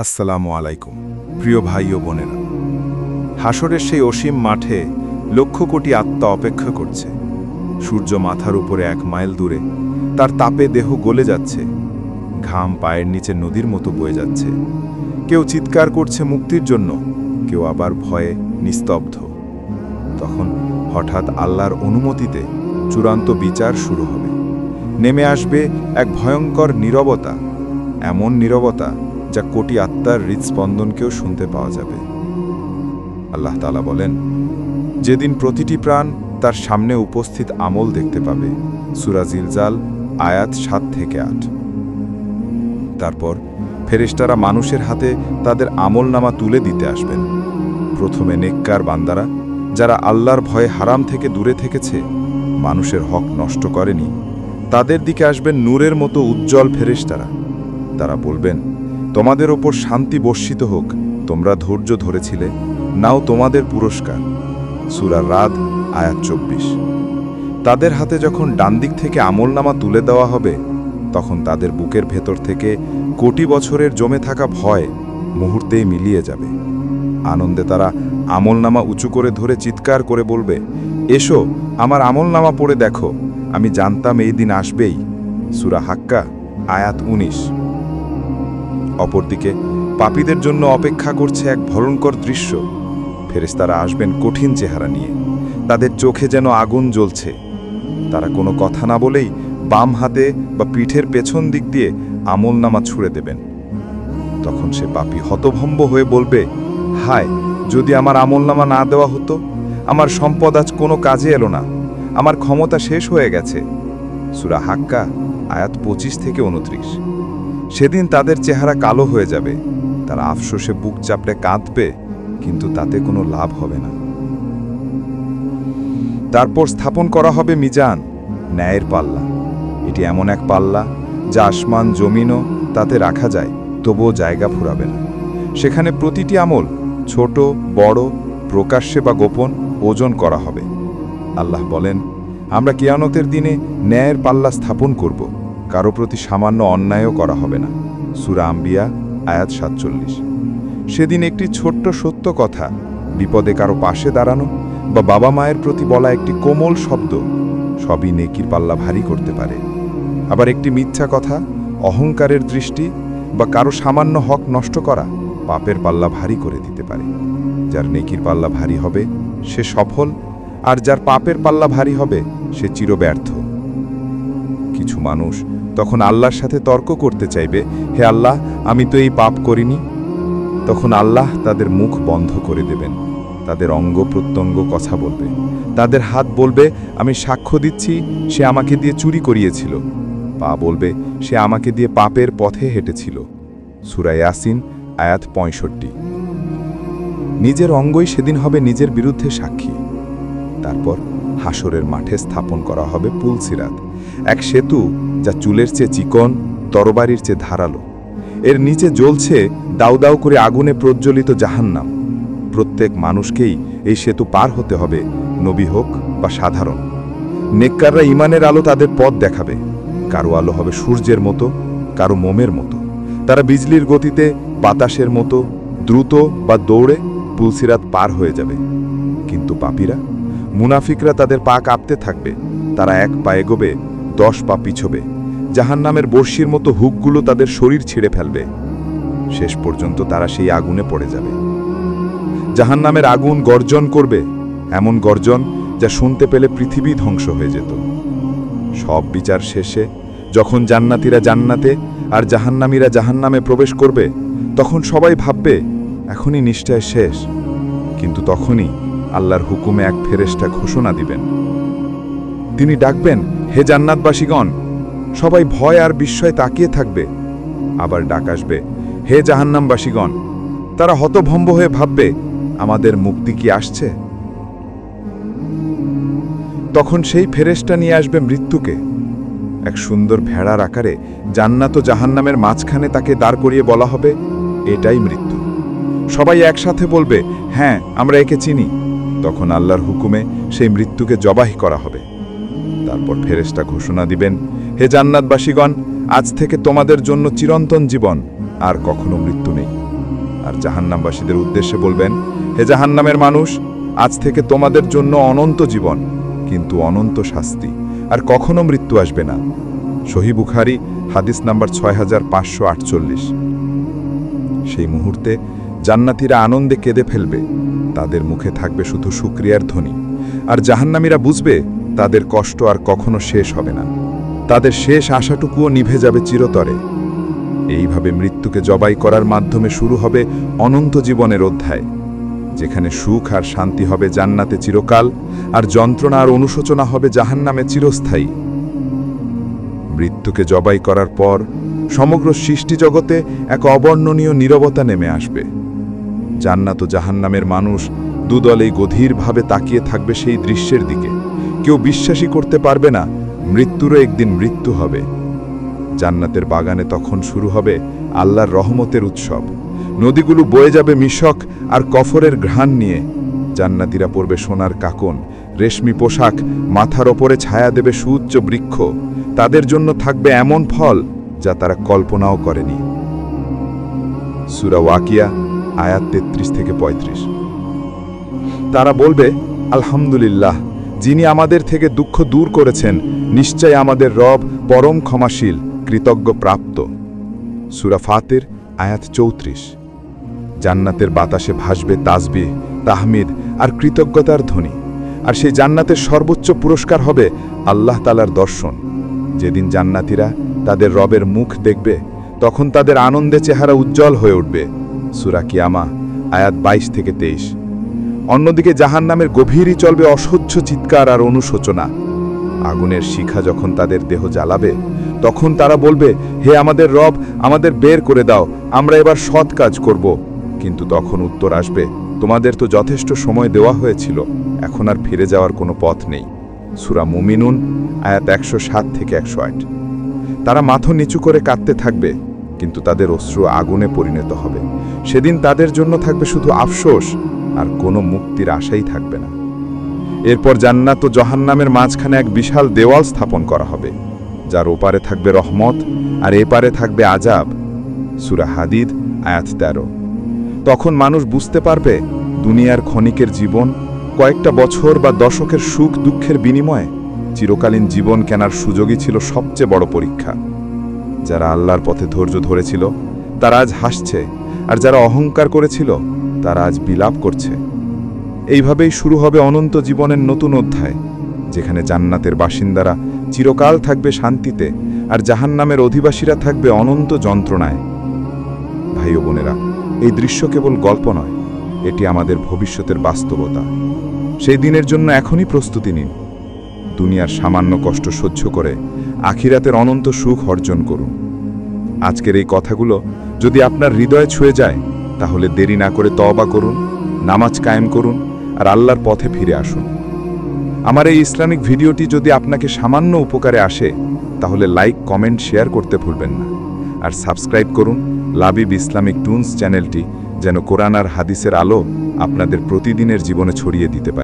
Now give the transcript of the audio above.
আসসালামু আলাইকুম প্রিয় ভাই ও বোনেরা। হাসরের সেই অসীম মাঠে লক্ষ কোটি আত্মা অপেক্ষা করছে। সূর্য মাথার উপরে 1 মাইল দূরে, তার তাপে দেহ গলে যাচ্ছে, ঘাম পায়ের নিচে নদীর মতো বয়ে যাচ্ছে। কেউ চিৎকার করছে মুক্তির জন্য, কেউ আবার ভয়ে নিস্তব্ধ। তখন হঠাৎ আল্লাহর অনুমতিতে চূড়ান্ত বিচার শুরু হবে। নেমে আসবে এক ভয়ঙ্কর নীরবতা, এমন নীরবতা যা কোটি আত্মার হৃদস্পন্দনকেও শুনতে পাওয়া যাবে। আল্লাহ তাআলা বলেন, যেদিন প্রতিটি প্রাণ তার সামনে উপস্থিত আমল দেখতে পাবে। সূরা জিলজাল আয়াত 7 থেকে 8। তারপর ফেরেশতারা মানুষের হাতে তাদের আমলনামা তুলে দিতে আসবেন। প্রথমে নেককার বান্দারা, যারা আল্লাহর ভয়ে হারাম থেকে দূরে থেকেছে, মানুষের হক নষ্ট করেনি, তাদের দিকে আসবেন নূরের মতো উজ্জ্বল ফেরেশতারা। তারা বলবেন, তোমাদের ওপর শান্তি বর্ষিত হোক, তোমরা ধৈর্য ধরেছিলে, নাও তোমাদের পুরস্কার। সূরা রাদ আয়াত 24। তাদের হাতে যখন ডান দিক থেকে আমলনামা তুলে দেওয়া হবে, তখন তাদের বুকের ভেতর থেকে কোটি বছরের জমে থাকা ভয় মুহূর্তেই মিলিয়ে যাবে। আনন্দে তারা আমলনামা উঁচু করে ধরে চিৎকার করে বলবে, এসো আমার আমলনামা পড়ে দেখো, আমি জানতাম এই দিন আসবেই। সূরা হাক্কা আয়াত 19। অপরদিকে পাপীদের জন্য অপেক্ষা করছে এক ভয়ঙ্কর দৃশ্য। ফেরেশতারা আসবেন কঠিন চেহারা নিয়ে, তাদের চোখে যেন আগুন জ্বলছে। তারা কোনো কথা না বলেই বাম হাতে বা পিঠের পেছন দিক দিয়ে আমলনামা ছুঁড়ে দেবেন। তখন সে পাপী হতভম্ব হয়ে বলবে, হায়, যদি আমার আমলনামা না দেওয়া হতো, আমার সম্পদ আজ কোনো কাজে এলো না, আমার ক্ষমতা শেষ হয়ে গেছে। সূরা হাক্কা আয়াত 25 থেকে 29। সেদিন তাদের চেহারা কালো হয়ে যাবে, তারা আফসোসে বুক চাপড়ে কাঁদবে, কিন্তু তাতে কোনো লাভ হবে না। তারপর স্থাপন করা হবে মিজান, ন্যায়ের পাল্লা। এটি এমন এক পাল্লা যা আসমান জমিনও তাতে রাখা যায়, তবুও জায়গা ফুরাবে না। সেখানে প্রতিটি আমল, ছোট বড়, প্রকাশ্যে বা গোপন, ওজন করা হবে। আল্লাহ বলেন, আমরা কিয়ামতের দিনে ন্যায়ের পাল্লা স্থাপন করব, কারো প্রতি সামান্য অন্যায়ও করা হবে না। সূরা আম্বিয়া আয়াত 47। সেদিন একটি ছোট্ট সত্য কথা, বিপদে কারো পাশে দাঁড়ানো বা বাবা মায়ের প্রতি বলা একটি কোমল শব্দ, সবই নেকির পাল্লা ভারী করতে পারে। আবার একটি মিথ্যা কথা, অহংকারের দৃষ্টি বা কারো সামান্য হক নষ্ট করা পাপের পাল্লা ভারী করে দিতে পারে। যার নেকির পাল্লা ভারী হবে সে সফল, আর যার পাপের পাল্লা ভারী হবে সে চিরব্যর্থ। কিছু মানুষ তখন আল্লাহর সাথে তর্ক করতে চাইবে, হে আল্লাহ, আমি তো এই পাপ করিনি। তখন আল্লাহ তাদের মুখ বন্ধ করে দেবেন, তাদের অঙ্গ প্রত্যঙ্গ কথা বলবে, তাদের হাত বলবে, আমি সাক্ষ্য দিচ্ছি সে আমাকে দিয়ে চুরি করিয়েছিল। পা বলবে, সে আমাকে দিয়ে পাপের পথে হেঁটেছিল। সূরা ইয়াসিন আয়াত 65। নিজের অঙ্গই সেদিন হবে নিজের বিরুদ্ধে সাক্ষী। তারপর হাসরের মাঠে স্থাপন করা হবে পুলসিরাত, এক সেতু যা চুলের চেয়ে চিকন, তরবারির চেয়ে ধারালো। এর নিচে জ্বলছে দাউ দাউ করে আগুনে প্রজ্বলিত জাহান্নাম। প্রত্যেক মানুষকেই এই সেতু পার হতে হবে, নবী হোক বা সাধারণ। নেককাররা ঈমানের আলো তাদের পথ দেখাবে। কারো আলো হবে সূর্যের মতো, কারো মোমের মতো। তারা বিজলির গতিতে, বাতাসের মতো দ্রুত বা দৌড়ে পুলসিরাত পার হয়ে যাবে। কিন্তু পাপীরা, মুনাফিকরা, তাদের পা কাঁপতে থাকবে। তারা 1 পা এগোবে, 10 পা পিছবে। জাহান্নামের বর্ষির মতো হুকগুলো তাদের শরীর ছিঁড়ে ফেলবে। শেষ পর্যন্ত তারা সেই আগুনে পড়ে যাবে। জাহান্নামের আগুন গর্জন করবে, এমন গর্জন যা শুনতে পেলে পৃথিবী ধ্বংস হয়ে যেত। সব বিচার শেষে যখন জান্নাতীরা জান্নাতে আর জাহান্নামীরা জাহান্নামে প্রবেশ করবে, তখন সবাই ভাববে এখনই নিশ্চয় শেষ। কিন্তু তখনই আল্লাহর হুকুমে এক ফেরেশতা ঘোষণা দিবেন। তিনি ডাকবেন, হে জান্নাতবাসীগণ। সবাই ভয় আর বিস্ময়ে তাকিয়ে থাকবে। আবার ডাক আসবে, হে জাহান্নামবাসীগণ। তারা হতভম্ব হয়ে ভাববে, আমাদের মুক্তি কি আসছে? তখন সেই ফেরেশতা নিয়ে আসবে মৃত্যুকে। এক সুন্দর ভেড়ার আকারে জান্নাত ও জাহান্নামের মাঝখানে তাকে দাঁড় করিয়ে বলা হবে, এটাই মৃত্যু। সবাই একসাথে বলবে, হ্যাঁ, আমরা একে চিনি। তখন আল্লাহর হুকুমে সেই মৃত্যুকে জবাই করা হবে। তারপর ফেরেশতা ঘোষণা দিবেন, হে জান্নাতবাসীগণ, আজ থেকে তোমাদের জন্য চিরন্তন জীবন, আর কখনো মৃত্যু নেই। আর জাহান্নামবাসীদের উদ্দেশ্যে বলবেন, হে জাহান্নামের মানুষ, আজ থেকে তোমাদের জন্য অনন্ত জীবন, কিন্তু অনন্ত শাস্তি, আর কখনো মৃত্যু আসবে না। সহিহ বুখারী হাদিস নাম্বার 6548। সেই মুহূর্তে জান্নাতীরা আনন্দে কেঁদে ফেলবে, তাদের মুখে থাকবে শুধু শুকরিয়ার ধ্বনি। আর জাহান্নামীরা বুঝবে তাদের কষ্ট আর কখনো শেষ হবে না, তাদের শেষ আশাটুকুও নিভে যাবে চিরতরে। এইভাবে মৃত্যুকে জবাই করার মাধ্যমে শুরু হবে অনন্ত জীবনের অধ্যায়, যেখানে সুখ আর শান্তি হবে জান্নাতে চিরকাল, আর যন্ত্রণা আর অনুশোচনা হবে জাহান্নামে চিরস্থায়ী। মৃত্যুকে জবাই করার পর সমগ্র সৃষ্টিজগতে এক অবর্ণনীয় নীরবতা নেমে আসবে। জান্নাত ও জাহান্নামের মানুষ দুদলেই গভীরভাবে তাকিয়ে থাকবে সেই দৃশ্যের দিকে। কেউ বিশ্বাসই করতে পারবে না মৃত্যুরও একদিন মৃত্যু হবে। জান্নাতের বাগানে তখন শুরু হবে আল্লাহর রহমতের উৎসব। নদীগুলো বয়ে যাবে মিশক আর কফরের ঘ্রাণ নিয়ে। জান্নাতীরা পরবে সোনার কাকন, রেশমি পোশাক, মাথার ওপরে ছায়া দেবে সুউচ্চ বৃক্ষ। তাদের জন্য থাকবে এমন ফল যা তারা কল্পনাও করেনি। সূরা ওয়াকিয়া আয়াত 33-35। তারা বলবে, আলহামদুলিল্লাহ, যিনি আমাদের থেকে দুঃখ দূর করেছেন, নিশ্চয় আমাদের রব পরম ক্ষমাশীল, কৃতজ্ঞ প্রাপ্ত। সূরা ফাতির আয়াত 34। জান্নাতের বাতাসে ভাসবে তাসবিহ, তাহমিদ আর কৃতজ্ঞতার ধ্বনি। আর সেই জান্নাতের সর্বোচ্চ পুরস্কার হবে আল্লাহ তাআলার দর্শন। যেদিন জান্নাতীরা তাদের রবের মুখ দেখবে, তখন তাদের আনন্দে চেহারা উজ্জ্বল হয়ে উঠবে। সূরা কিয়ামা আয়াত 22-23। অন্যদিকে জাহান্নামের গভীরই চলবে অসহ্য চিৎকার আর অনুশোচনা। আগুনের শিখা যখন তাদের দেহ জ্বালাবে, তখন তারা বলবে, হে আমাদের রব, আমাদের বের করে দাও, আমরা এবার সৎ কাজ করব। কিন্তু তখন উত্তর আসবে, তোমাদের তো যথেষ্ট সময় দেওয়া হয়েছিল, এখন আর ফিরে যাওয়ার কোনো পথ নেই। সূরা মুমিনুন আয়াত 107-108। তারা মাথা নিচু করে কাঁদতে থাকবে, কিন্তু তাদের অশ্রু আগুনে পরিণত হবে। সেদিন তাদের জন্য থাকবে শুধু আফসোস, আর কোনো মুক্তির আশাই থাকবে না। এরপর জান্নাত ও জাহান্নামের মাঝখানে এক বিশাল দেওয়াল স্থাপন করা হবে, যার ওপারে থাকবে রহমত আর এপারে থাকবে আযাব। সূরা হাদিদ আয়াত 13। তখন মানুষ বুঝতে পারবে দুনিয়ার ক্ষণিকের জীবন, কয়েকটা বছর বা দশকের সুখ দুঃখের বিনিময়ে চিরকালীন জীবন কেনার সুযোগই ছিল সবচেয়ে বড় পরীক্ষা। যারা আল্লাহর পথে ধৈর্য ধরেছিল তারা আজ হাসছে, আর যারা অহংকার করেছিল তারা আজ বিলাপ করছে। এইভাবেই শুরু হবে অনন্ত জীবনের নতুন অধ্যায়, যেখানে জান্নাতের বাসিন্দারা চিরকাল থাকবে শান্তিতে, আর জাহান্নামের অধিবাসীরা থাকবে অনন্ত যন্ত্রণায়। ভাই ও বোনেরা, এই দৃশ্য কেবল গল্প নয়, এটি আমাদের ভবিষ্যতের বাস্তবতা। সেই দিনের জন্য এখনই প্রস্তুতি নিন। দুনিয়ার সামান্য কষ্ট সহ্য করে আখিরাতের অনন্ত সুখ অর্জন করুন। আজকের এই কথাগুলো যদি আপনার হৃদয়ে ছুঁয়ে যায়, তাহলে দেরি না করে তওবা করুন, নামাজ কায়েম করুন, আর আল্লাহর পথে ফিরে আসুন। আমার এই ইসলামিক ভিডিওটি যদি আপনাকে সামান্য উপকারে আসে, তাহলে লাইক, কমেন্ট, শেয়ার করতে ভুলবেন না। আর সাবস্ক্রাইব করুন লাবিব ইসলামিক টুনস চ্যানেলটি, যেন কোরআন আর হাদিসের আলো আপনাদের প্রতিদিনের জীবনে ছড়িয়ে দিতে পারে।